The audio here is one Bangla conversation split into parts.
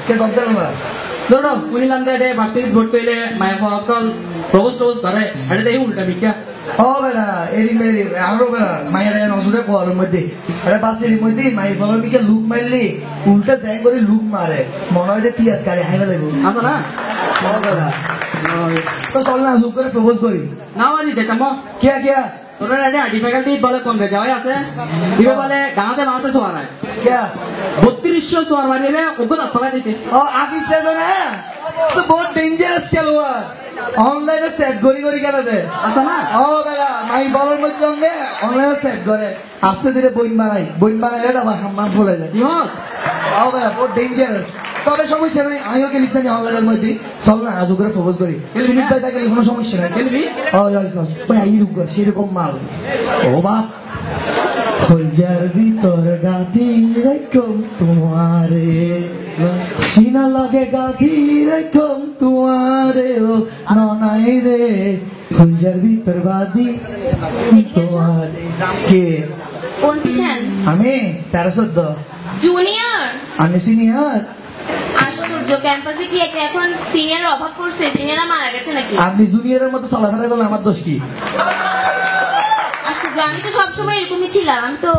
কে কত না ধরো কুইলাম দে বাস্তিত ভোট পেলে মায়ের ফকল প্রবোজ করে এটা দেই উল্টা বিকা ও বেলা এরি মেরি আরো বেলা মায়ের নজরে কোয়ার মধ্যে আরে বাসের মধ্যে মাই ফলর বিকে লুক মারলি উল্টা জ্যাং করে লুক মারে মনে হয় যে তিয়াত গাড়ি হাইবা লাগবে আছে না ও বেলা তো চল না লুক করে প্রপোজ করি না মাজি দেখামো কিয়া কিয়া তোরা এটা আইডি ফ্যাকাল্টি বলে কম রে যাওয়াই আছে দিবে বলে গাঁতে মাতে সোয়ার হয় কিয়া 3200 সোয়ার মারিবে ওগো দা ফলা দিতে ও আকিস তে না তো বহুত ডেঞ্জারাস খেলোয়াড় অনলাইনে সেট গরি গরি কেন দে আছে না ও বেলা মাই বলার মধ্যে অঙ্গে অনলাইনে সেট করে আস্তে ধীরে বইন বানাই এটা আবার হাম্মাম ফুলে যায় ইহস ও বেলা বহুত ডেঞ্জারাস তবে সমস্যা নাই আমিও কে লিখতে অনলাইনের মধ্যে চল না আজ করে প্রপোজ করি ফিনিট বাই থাকলে কোনো সমস্যা নাই খেলবি ও যাই চল ওই আই রুক সেরকম মাল ও বাপ খোঁজার ভিতর গাথি রাখম তোমারে সিনা লাগে গাথি রাখম তোমারে ও ননাই রে খোঁজার ভিতর বাদি তোমারে কে কোন সেকশন আমি 1314 জুনিয়র আমি সিনিয়র আশ্চর্য ক্যাম্পাসে কি এখন সিনিয়র অভাব পড়ছে সিনিয়ররা মারা গেছে নাকি আপনি জুনিয়রের মতো চলাফেরা করলে আমার দোষ কি আশ্চর্য আমি তো সবসময় এরকমই ছিলাম আমি তো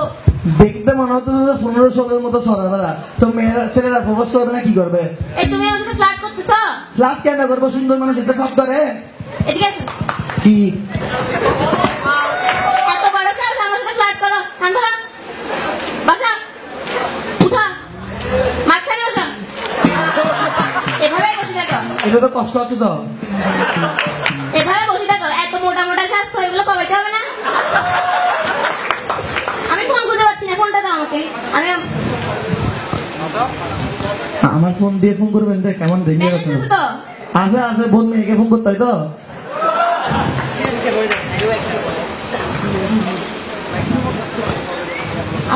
দেখতে মনে হতো 15-16 মতো চলাফেরা তো মেয়েরা ছেলেরা প্রপোজ করবে না কি করবে এই তুমি আমার সাথে ফ্লার্ট করতেছো ফ্ল্যাট কেন করবো সুন্দর মানুষ যেতে সব ধরে এদিকে আসো কি এত বড় সাহস আমার সাথে ফ্লার্ট করো ধরো বাসা উঠা মাঝখানে বসা এভাবে বসে থাকো এটা তো কষ্ট হচ্ছে তো এভাবে বসে থাকো এত মোটা মোটা স্বাস্থ্য এগুলো কমাইতে হবে না আমি ফোন খুঁজে পাচ্ছি না ফোনটা দাও আমাকে আমি আমার ফোন দিয়ে ফোন করবেন রে কেমন দেখে ব্যালেন্স আছে আছে তো আছে আছে বোন মেয়েকে ফোন করতে হয় তো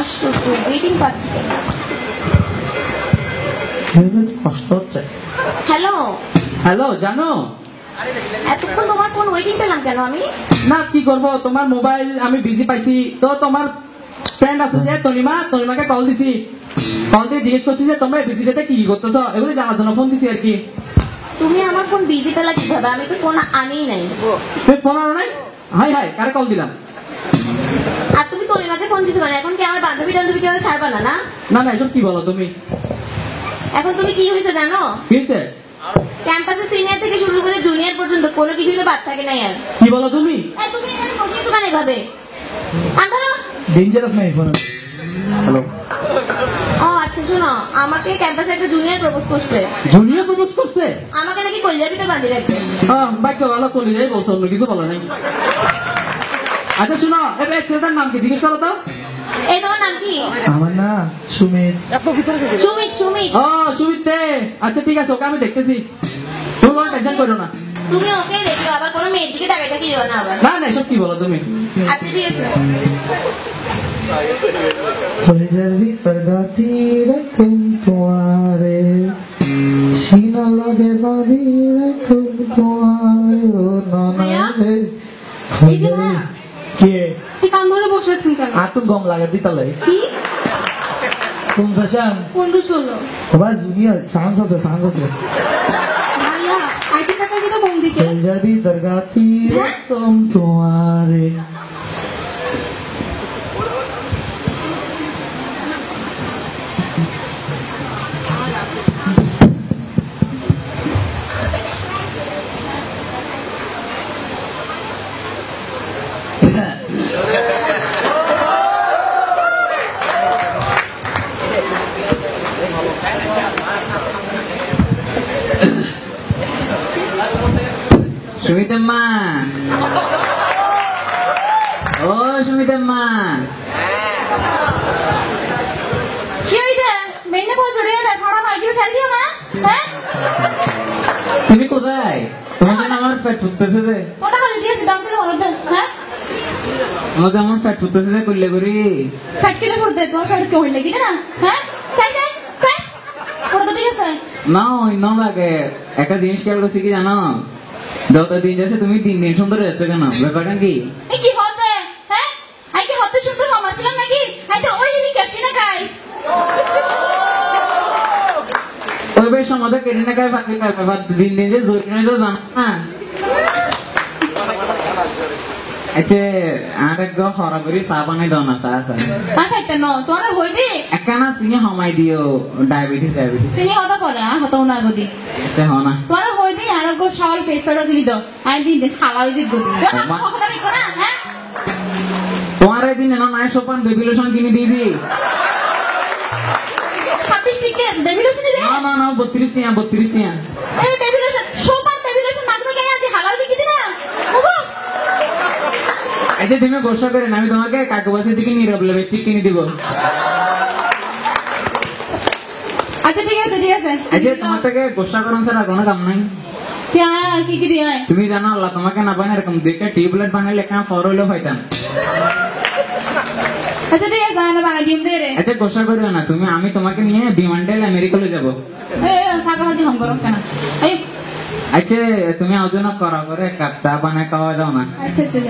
আশ্চর্য গ্রিটিং পাচ্ছি কষ্ট হচ্ছে হ্যালো হ্যালো জানো এতক্ষণ তোমার ফোন ওয়েটিং পেলাম কেন আমি না কি করব তোমার মোবাইল আমি বিজি পাইছি তো তোমার ফ্রেন্ড আছে যে তনিমাকে কল দিছি কল দিয়ে জিজ্ঞেস করছি যে তোমরা বিজিতে কি করতেছো এগুলো জানার জন্য ফোন দিছি আর কি তুমি আমার ফোন বিজি পেলা কিভাবে আমি তো ফোন আনিই নাই তুমি ফোন আনো নাই হাই কারে কল দিলাম আর তুমি তনিমাকে ফোন দিছো কেন এখন কি আমার বান্ধবী কেউ ছাড়বা না না এসব কি বলো তুমি এখন তুমি কি হয়েছে জানো কি হয়েছে ক্যাম্পাসে সিনিয়র থেকে শুরু করে জুনিয়র পর্যন্ত কোনো কিছুই তো বাদ থাকে না আর কি বলো তুমি তুমি এখানে বসে তো কেন এভাবে আন্ধারো ডেঞ্জারাস নাই ফোন হ্যালো ও আচ্ছা শোনো আমাকে ক্যাম্পাসে একটা জুনিয়র প্রপোজ করছে জুনিয়র প্রপোজ করছে আমাকে নাকি কলিজার ভিতরে বাঁধিয়ে রাখবে হ্যাঁ বাক্য ভালো করলি যাই বলছো অন্য কিছু বলো নাই আচ্ছা শুনো এবার ছেলেটার নাম কি জিজ্ঞেস করো তো এই তোমার নাম কি আমার না সুমিত সুমিত ও সুমিত দে আচ্ছা ঠিক আছে ওকে আমি দেখতেছি তুমি কোনো টেনশন করো না তুমি ওকে দেখো আবার কোনো মেয়ের দিকে তাকাই তাকিয়ে না আবার না এসব কি বলো তুমি আচ্ছা ঠিক আছে খোঁজার ভিতর গাথি রাখম তোমারে সিনা লাগে বাঁধি রাখম তোমারে ও ননারে এই যে না কে তুই কান ধরে বসে আছেন কেন আতুন গম লাগে দিতালে কি কোন ফ্যাশন 15-16 বাবা জুনিয়র সাউন্ড আছে ভাইয়া আইটি টাকা দিতে কোন দিকে খোঁজার ভিতর গাথি রাখম তোমারে সুমিতাম্মা ও সুমিতাম্মা কি হইছে মেনে বহুত জোরে ওটা ঠাড়া মার দিও ছাড় দিও মা হ্যাঁ তুমি কোথায় তোমার জন্য আমার পেট ফুটতেছে যে ওটা বলে দিয়েছি দাম করে বলো দেন হ্যাঁ আমার যে আমার পেট ফুটতেছে যে করলে করি ফ্যাটকেলে পড়তে তোমার সাথে কেউ লাগি না হ্যাঁ সাই পড়ে তো ঠিক আছে না ওই না লাগে একটা জিনিস খেয়াল করছি কি জানো যত দিন যাচ্ছে তুমি দিন সুন্দর যাচ্ছে কেন ব্যাপারটা কি এই কি হচ্ছে হ্যাঁ আই কি হতে সুন্দর মামা ছিলাম নাকি আই তো ওই দিন ক্যাপ্টেনা গাই বেশ আমাদের কেটে না খাই পাচ্ছি দিন দিন যে জোর কিনে জানো না আচ্ছা আর এক হরা করে চা বানাই দাও না চা চা খাইতে ন তোর হই দি একখানা চিনি হমাই দিও ডায়াবেটিস চিনি হতা পড়ে হতাও না গদি আচ্ছা হ না তোর হই দি আর গো শাওয়াল পেছড়া দিলি দাও আই দিন দিন হালা হই দি গদি কথা দেখো না হ্যাঁ তোমার এই দিন না নাই সোপান বেবি লোশন কিনে দিয়ে দি 26 টিকে বেবি লোশন দিলে না না না 32 টিয়া এই বেবি লোশন সোপান বেবি লোশন মাগবে কেন আদি হালা হই দি কি না ওগো আচ্ছা তুমি গোসা করে না আমি তোমাকে কাকুবাসি থেকে নীরব লিপস্টিক কিনে দিব আচ্ছা ঠিক আছে আচ্ছা তোমার থেকে গোসা করার ছাড়া কোনো কাম নাই কি আর কি দিয়ে তুমি জানো আল্লাহ তোমাকে না বানায় এরকম দেখে টিউবলাইট বানাইলে কেন ফর হইলো হইতাম আচ্ছা ঠিক আছে না বানাই দিম দে রে আচ্ছা গোসা করিও না তুমি আমি তোমাকে নিয়ে বিমানটাইল আমেরিকালে যাব এই থাকা হাতি হম করো কেন এই আচ্ছা তুমি আয়োজন করা করে কাপ চা বানায় খাওয়া যাও না আচ্ছা আচ্ছা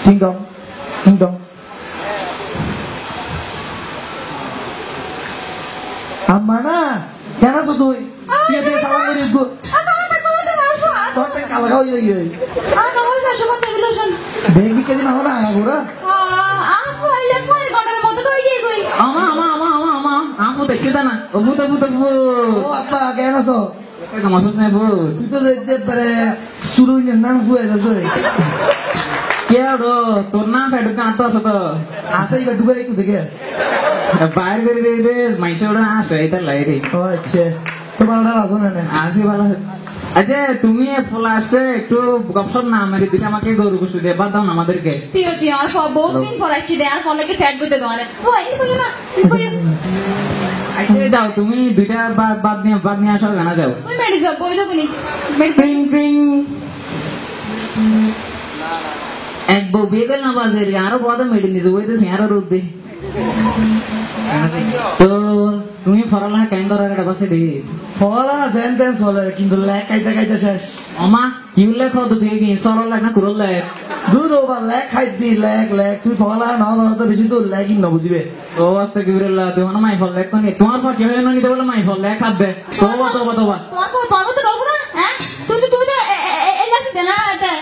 Ding dong. Amana, কেন আছো তুই? তুই এসে সালাম করিস গো। তোর থেকে কালা খাও ইয়ে। বেবি কেজি না হলো আগা ঘোরা। আমা আমু দেখছি না অভূত ও আপা কেন আছো? তোমার সাথে ভূত তুই তো দেখতে পারে শুরু নাম হুয়ে যাবে। কেডো তোর নাম ফেডু কাট তো আছে তো আছে এই ডুগারে একটু দেখে। বাইরে করে দে মাইসে ওরা আসে এটা লাইরে ও আচ্ছা তোমার ওটা রাখো না আসি ভালো আচ্ছা তুমি ফল আসছে একটু গপসপ না মেরে দিলে আমাকে গরু গোশু দে বাদ দাও না আমাদেরকে তুই আর সব বহুত দিন পড়াইছি দে আর ফলকে সেট করতে তোমারে ও এই কইও না আচ্ছা দাও তুমি দুইটা বাদ নিয়ে আসার গানা যাও তুই মেডি যাও বই দাও কোনি প্রিং প্রিং এক বউ বিয়ে করল না বাজের আরো বড় মেডি নিয়ে যাবো তো আরো রোদ দে তো তুমি ফরালা কেন করার একটা বাসে দে ফলা দেন চলে কিন্তু লেখ খাইতে শেষ অমা কি লেখ তো তুই কি সরল লেখ না কুরল লেখ দূর ওবা লেখ খাইতি লেখ তুই ফলা না তো বেশি তো লেখই না বুঝবে ও আস্তে কি বললা তুই না মাই ফল লেখ কোনি তোমার পর কি হয় না নিতে বলে মাই ফল লেখ খাবে তোবা তোমার তো রোবো না হ্যাঁ তুই তো এলাস দে না দে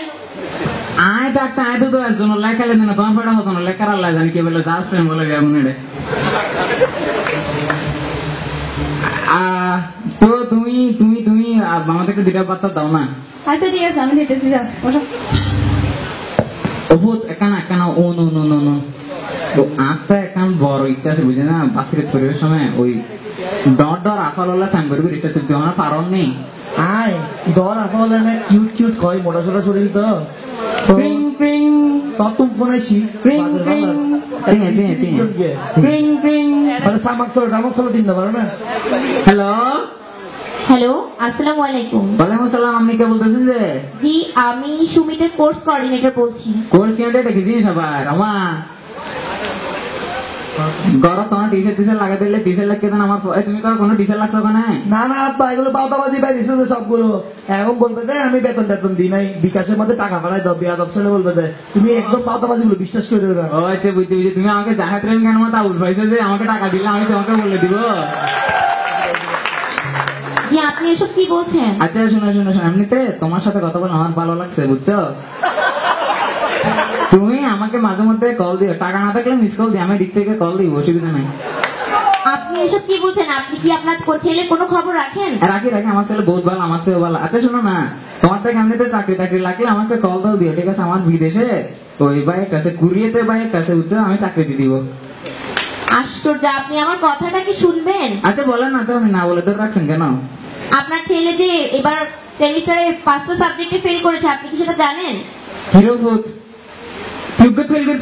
আয় ডাক্তার আয় তো একজন লেখালে না তোমার ফটা হতো না লেখার আল্লাহ জানি কি বলে জাস্ট প্রেম বলে এমন রে তো তুমি আমাদেরকে দুইটা বার্তা দাও না আচ্ছা ঠিক আছে আমি দিতেছি যাও বসো বহুত একানা ও নো তো আঁকটা এখন বড় ইচ্ছা আছে বুঝে না বাসির পরিবেশ সময় ওই ডর আফাল ফ্যান করবি রিসার্চ তুই আমার পারন নেই আয় দর আফাল না কিউট কয় মোটা সোটা শরীর তো প্রিং প্রিং তুম ফোন আইছি প্রিং প্রিং মানে সামাক সলো দিন না পারো না হ্যালো আসসালামু আলাইকুম ওয়ালাইকুম আসসালাম আপনি কে বলতেছেন যে জি আমি সুমিতের কোর্স কোঅর্ডিনেটর বলছি কোর্স কোঅর্ডিনেটর কি জিনিস আবার আমা গরম তোমার টিশার্ট লাগা দিলে টিশার্ট লাগতে দেন আমার তুমি কোনো টিশার্ট লাগছো ওখানে না আব্বা এগুলো বাউতাবাজি বাইরেছে সবগুলো এখন বলবে যে আমি বেতন দিই নাই বিকাশের মধ্যে টাকা পাঠাই দাও বিয়াদ অপশনে বলবে যে তুমি একদম বাউতাবাজি গুলো বিশ্বাস করে না ও আচ্ছা বুঝতে তুমি আমাকে জাহাজ ট্রেন কেন মতো আউট হয়েছে যে আমাকে টাকা দিলে আমি তোমাকে বলে দিব জি আপনি এসব কি বলছেন আচ্ছা শোনো এমনিতে তোমার সাথে কথা বলে আমার ভালো লাগছে বুঝছো তুমি আমাকে মাঝে মধ্যে কল দিও টাকা না থাকলে মিস কল দিও আমি দিক থেকে কল দিব অসুবিধা নাই আপনি এসব কি বলছেন আপনি কি আপনার ছেলের কোনো খবর রাখেন রাখি আমার ছেলে বহুত ভালো আমার ছেলে ভালো আচ্ছা শোনো না তোমার থেকে এমনিতে চাকরি লাগলে আমাকে কল দাও দিও ঠিক আছে আমার বিদেশে ওই বাইক কাছে কুরিয়েতে বাইক কাছে বুঝছো আমি চাকরি দিয়ে দিব আশ্চর্য আপনি আমার কথাটা কি শুনবেন আচ্ছা বলেন না তো আমি না বলে তো রাখছেন কেন আপনার ছেলে যে এবার সেমিস্টারে 5টা সাবজেক্টে ফেল করেছে আপনি কি সেটা জানেন হিরো ভূত ফেল করে